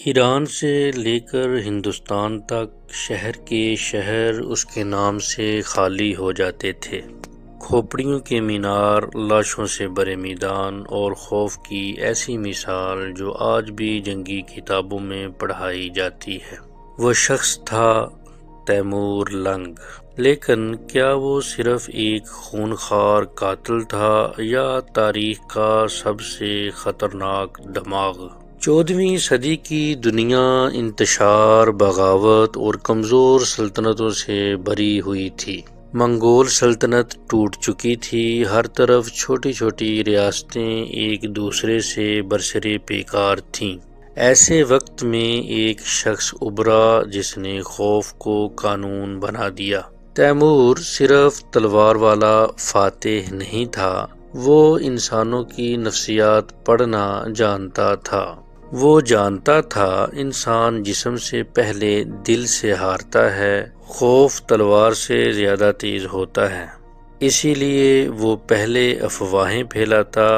ایران سے لے کر ہندوستان تک شہر کے شہر اس کے نام سے خالی ہو جاتے تھے۔ کھوپڑیوں کے مینار، لاشوں سے بھرے میدان اور خوف کی ایسی مثال جو آج بھی جنگی کتابوں میں پڑھائی جاتی ہے۔ وہ شخص تھا تیمور لنگ، لیکن کیا وہ صرف ایک خونخوار قاتل تھا یا تاریخ کا سب سے خطرناک دماغ؟ 14ویں صدی کی دنیا انتشار، بغاوت اور کمزور سلطنتوں سے بھری ہوئی تھی۔ منگول سلطنت ٹوٹ چکی تھی، ہر طرف چھوٹی چھوٹی ریاستیں ایک دوسرے سے برسر پیکار تھیں۔ ایسے وقت میں ایک شخص ابھرا جس نے خوف کو قانون بنا دیا۔ تیمور صرف تلوار والا فاتح نہیں تھا، وہ انسانوں کی نفسیات پڑھنا جانتا تھا۔ وہ جانتا تھا انسان جسم سے پہلے دل سے ہارتا ہے، خوف تلوار سے زیادہ تیز ہوتا ہے۔ اسی لیے وہ پہلے افواہیں پھیلاتا،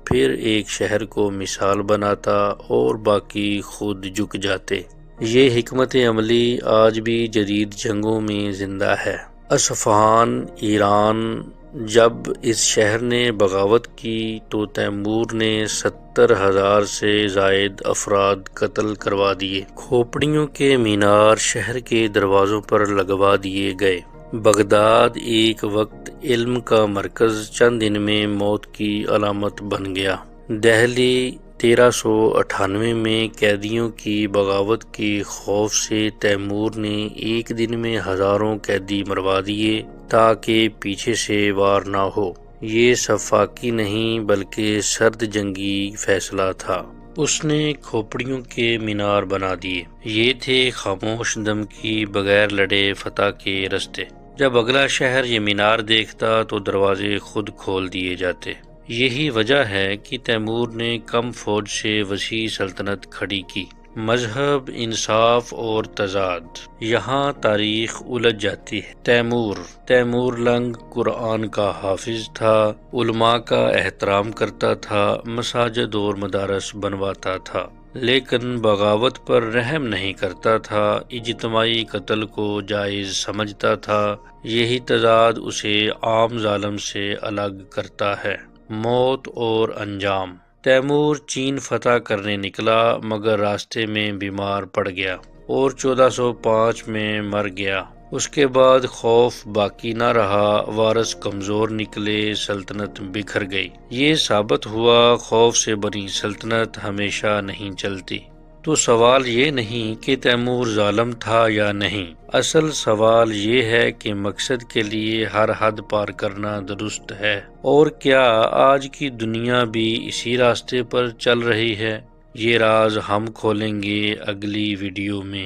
پھر ایک شہر کو مثال بناتا اور باقی خود جھک جاتے۔ یہ حکمت عملی آج بھی جدید جنگوں میں زندہ ہے۔ اصفہان، ایران، جب اس شہر نے بغاوت کی تو تیمور نے 70,000 سے زائد افراد قتل کروا دیے۔ کھوپڑیوں کے مینار شہر کے دروازوں پر لگوا دیے گئے۔ بغداد، ایک وقت علم کا مرکز، چند دن میں موت کی علامت بن گیا۔ دہلی 1398 میں قیدیوں کی بغاوت کے خوف سے تیمور نے ایک دن میں ہزاروں قیدی مروا دیے تاکہ پیچھے سے وار نہ ہو۔ یہ شفاقی نہیں بلکہ سرد جنگی فیصلہ تھا۔ اس نے کھوپڑیوں کے مینار بنا دیے۔ یہ تھے خاموش دم کی بغیر لڑے فتح کے رستے۔ جب اگلا شہر یہ مینار دیکھتا تو دروازے خود کھول دیے جاتے۔ یہی وجہ ہے کہ تیمور نے کم فوج سے وسیع سلطنت کھڑی کی۔ مذہب، انصاف اور تضاد، یہاں تاریخ الجھ جاتی ہے۔ تیمور لنگ قرآن کا حافظ تھا، علماء کا احترام کرتا تھا، مساجد اور مدارس بنواتا تھا، لیکن بغاوت پر رحم نہیں کرتا تھا، اجتماعی قتل کو جائز سمجھتا تھا۔ یہی تضاد اسے عام ظالم سے الگ کرتا ہے۔ موت اور انجام۔ تیمور چین فتح کرنے نکلا مگر راستے میں بیمار پڑ گیا اور 1405 میں مر گیا۔ اس کے بعد خوف باقی نہ رہا، وارث کمزور نکلے، سلطنت بکھر گئی۔ یہ ثابت ہوا خوف سے بنی سلطنت ہمیشہ نہیں چلتی۔ تو سوال یہ نہیں کہ تیمور ظالم تھا یا نہیں، اصل سوال یہ ہے کہ مقصد کے لیے ہر حد پار کرنا درست ہے، اور کیا آج کی دنیا بھی اسی راستے پر چل رہی ہے؟ یہ راز ہم کھولیں گے اگلی ویڈیو میں۔